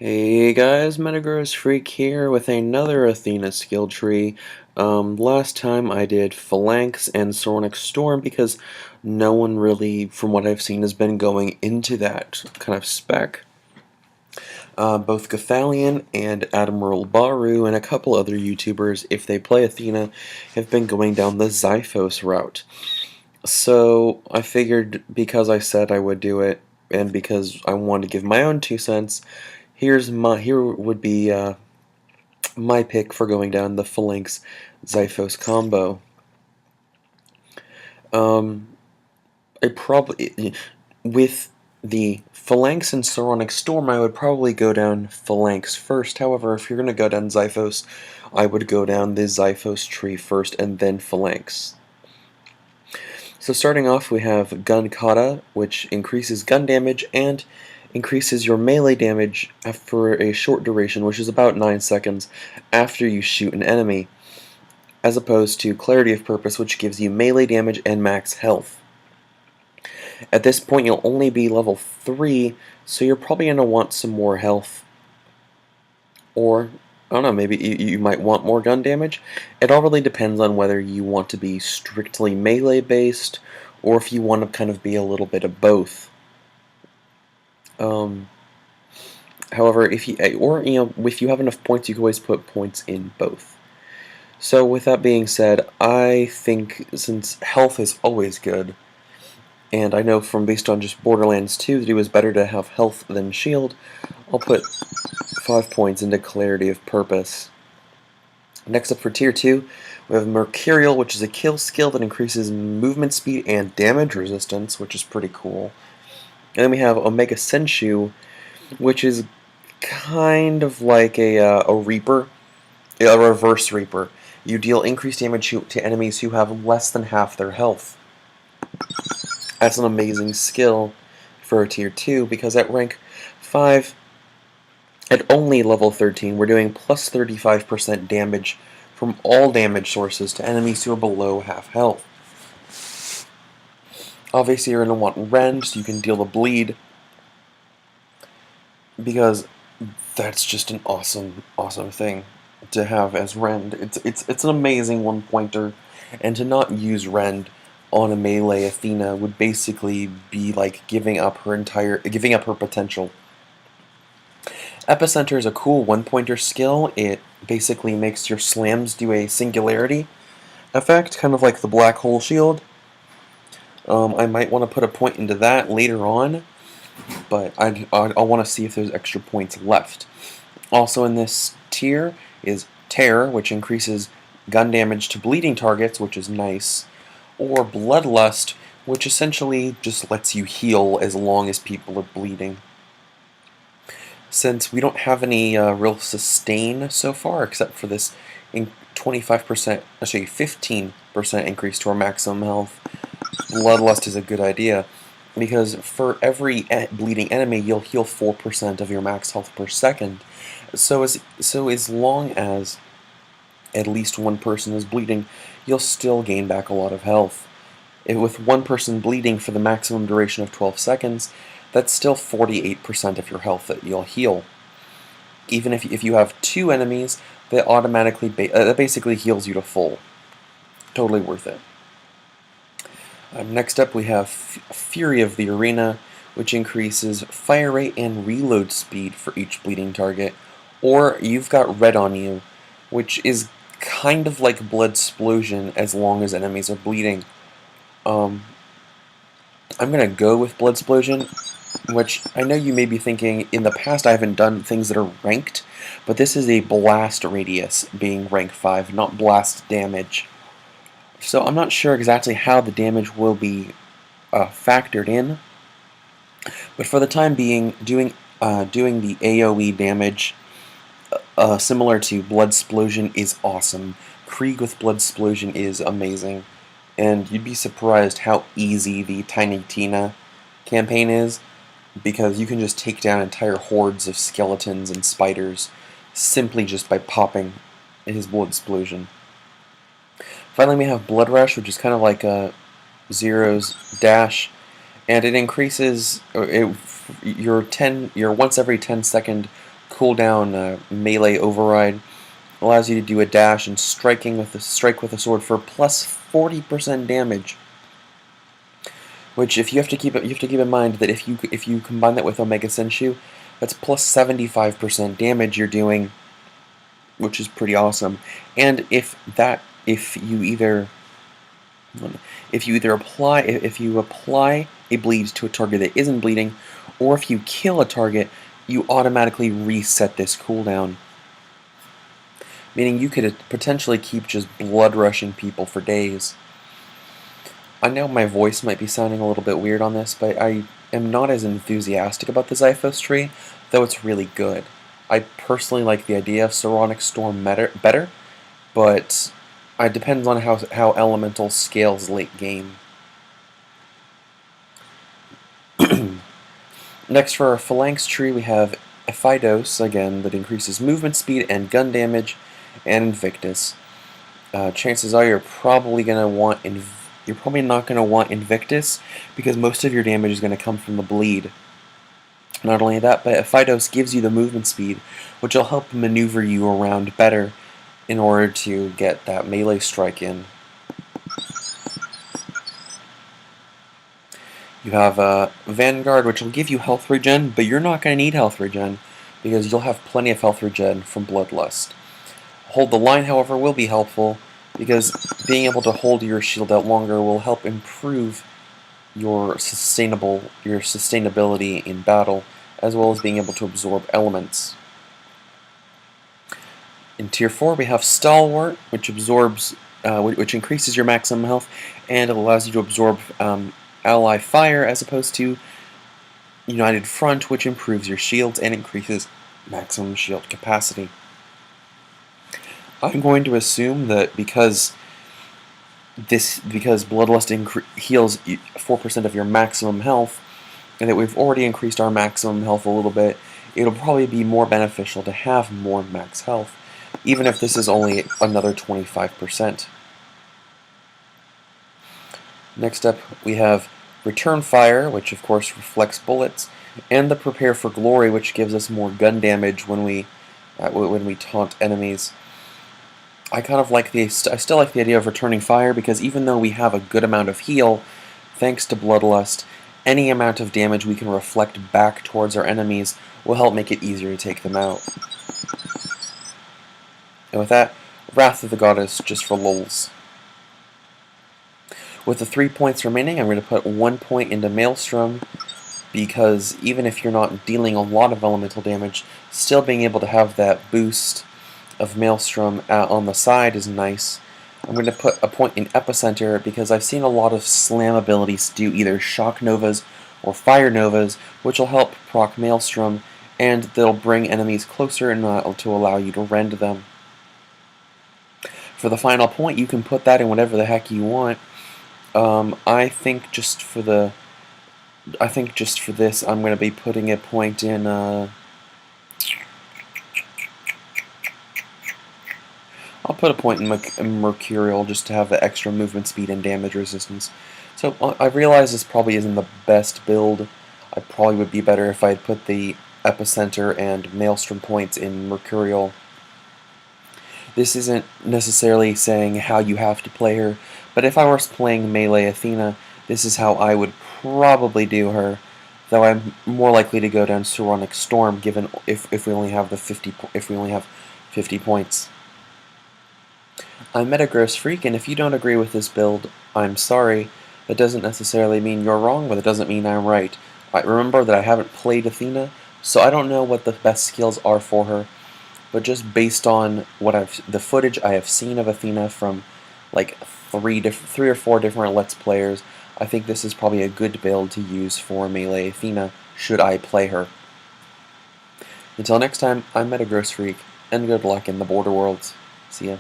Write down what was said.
Hey guys, Metagross Freak here with another Athena skill tree. Last time I did Phalanx and Soronic Storm because no one really, from what I've seen, has been going into that kind of spec. Both Gothalion and Admiral Baru and a couple other YouTubers, if they play Athena, have been going down the Zyphos route. So I figured because I said I would do it, and because I wanted to give my own 2 cents, here would be my pick for going down the Phalanx Zyphos combo. Um, I probably with the Phalanx and Soronic Storm, I would probably go down Phalanx first. However, if you're gonna go down Zyphos, I would go down the Zyphos tree first and then Phalanx. So starting off, we have Gun Kata, which increases gun damage and increases your melee damage for a short duration, which is about 9 seconds after you shoot an enemy, as opposed to Clarity of Purpose, which gives you melee damage and max health. At this point, you'll only be level 3, so you're probably going to want some more health. Or, I don't know, maybe you might want more gun damage. It all really depends on whether you want to be strictly melee based, or if you want to kind of be a little bit of both. However, if you if you have enough points, you can always put points in both. So with that being said, I think since health is always good, and I know from based on just Borderlands 2 that it was better to have health than shield, I'll put 5 points into Clarity of Purpose. Next up for Tier 2, we have Mercurial, which is a kill skill that increases movement speed and damage resistance, which is pretty cool. And then we have Omega Senshu, which is kind of like a Reaper, a reverse Reaper. You deal increased damage to enemies who have less than half their health. That's an amazing skill for a Tier 2 because at rank 5, at only level 13, we're doing plus 35% damage from all damage sources to enemies who are below half health. Obviously, you're going to want Rend so you can deal the bleed, because that's just an awesome thing to have as Rend. It's an amazing one-pointer, and to not use Rend on a melee Athena would basically be like giving up her potential. Epicenter is a cool one-pointer skill. It basically makes your slams do a singularity effect, kind of like the black hole shield. I might want to put a point into that later on, but I'll want to see if there's extra points left. Also in this tier is Terror, which increases gun damage to bleeding targets, which is nice, or Bloodlust, which essentially just lets you heal as long as people are bleeding. Since we don't have any real sustain so far, except for this 25%, actually 15% increase to our maximum health, Bloodlust is a good idea, because for every bleeding enemy, you'll heal 4% of your max health per second. So as long as at least one person is bleeding, you'll still gain back a lot of health. With one person bleeding for the maximum duration of 12 seconds, that's still 48% of your health that you'll heal. Even if you have 2 enemies, that automatically that basically heals you to full. Totally worth it. Next up we have Fury of the Arena, which increases fire rate and reload speed for each bleeding target. Or you've got Red on You, which is kind of like Bloodsplosion as long as enemies are bleeding. I'm going to go with Bloodsplosion, which I know you may be thinking, in the past I haven't done things that are ranked, but this is a blast radius being rank 5, not blast damage. So I'm not sure exactly how the damage will be factored in, but for the time being, doing the AoE damage similar to Bloodsplosion is awesome. Krieg with Bloodsplosion is amazing, and you'd be surprised how easy the Tiny Tina campaign is, because you can just take down entire hordes of skeletons and spiders simply just by popping his Bloodsplosion. Finally, we have Blood Rush, which is kind of like a Zero's Dash, and it increases your once every 10-second cooldown melee override. Allows you to do a dash and strike with a sword for plus 40% damage. Which, if you have to keep in mind that if you combine that with Omega Senshu, that's plus 75% damage you're doing, which is pretty awesome. And if you apply a bleed to a target that isn't bleeding, or if you kill a target, you automatically reset this cooldown. Meaning you could potentially keep just blood rushing people for days. I know my voice might be sounding a little bit weird on this, but I am not as enthusiastic about the Xiphos tree, though it's really good. I personally like the idea of Saronic Storm better, but it depends on how Elemental scales late game. Next, for our Phalanx tree, we have Ephidos, again, that increases movement speed and gun damage, and Invictus. Chances are you're probably not going to want Invictus, because most of your damage is going to come from the bleed. Not only that, but Ephidos gives you the movement speed, which will help maneuver you around better in order to get that melee strike in. You have Vanguard, which will give you health regen, but you're not going to need health regen, because you'll have plenty of health regen from Bloodlust. Hold the Line, however, will be helpful, because being able to hold your shield out longer will help improve your sustainability in battle, as well as being able to absorb elements. In Tier 4, we have Stalwart, which increases your maximum health, and it allows you to absorb ally fire, as opposed to United Front, which improves your shields and increases maximum shield capacity. I'm going to assume that because Bloodlust heals 4% of your maximum health, and that we've already increased our maximum health a little bit, it'll probably be more beneficial to have more max health, even if this is only another 25%. Next up, we have Return Fire, which of course reflects bullets, and the Prepare for Glory, which gives us more gun damage when we taunt enemies. I still like the idea of Returning Fire, because even though we have a good amount of heal, thanks to Bloodlust, any amount of damage we can reflect back towards our enemies will help make it easier to take them out. And with that, Wrath of the Goddess, just for lulz. With the 3 points remaining, I'm going to put 1 point into Maelstrom, because even if you're not dealing a lot of elemental damage, still being able to have that boost of Maelstrom on the side is nice. I'm going to put a point in Epicenter, because I've seen a lot of slam abilities do either Shock Novas or Fire Novas, which will help proc Maelstrom, and they'll bring enemies closer and to allow you to rend them. For the final point, you can put that in whatever the heck you want. I think just for this, I'm going to be putting a point in. I'll put a point in Mercurial, just to have the extra movement speed and damage resistance. So I realize this probably isn't the best build. I probably would be better if I had put the Epicenter and Maelstrom points in Mercurial. This isn't necessarily saying how you have to play her, but if I was playing Melee Athena, this is how I would probably do her, though I'm more likely to go down Saronic Storm, given if we only have 50 points. I'm Metagross Freak, and if you don't agree with this build, I'm sorry. That doesn't necessarily mean you're wrong, but it doesn't mean I'm right. Remember that I haven't played Athena, so I don't know what the best skills are for her, but just based on the footage I have seen of Athena from like three or four different Let's Players, I think this is probably a good build to use for Melee Athena, should I play her. Until next time, I'm Metagross Freak, and good luck in the Border Worlds. See ya.